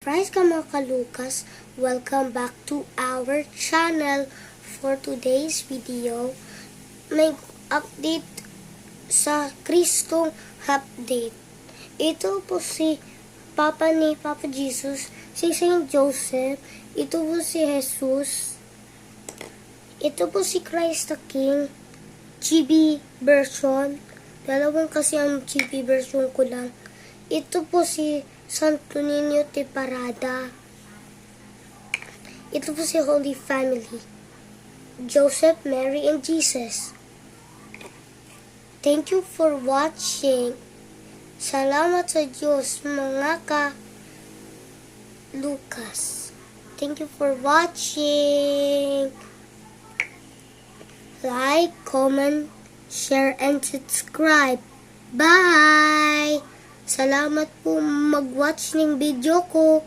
Surprise ka mga kalukas! Welcome back to our channel. For today's video, may update sa Kristong update. Ito po si Papa ni Papa Jesus, si Saint Joseph, ito po si Jesus, ito po si Christ the King, GB version, dalawang kasi ang GB version ko lang. Ito po si Santo Niño de Parada. Ito po si Holy Family, Joseph, Mary, and Jesus. Thank you for watching. Salamat sa Diyos, mga ka-Lukas. Thank you for watching. Like, comment, share, and subscribe. Bye! Salamat po mag-watch ng video ko.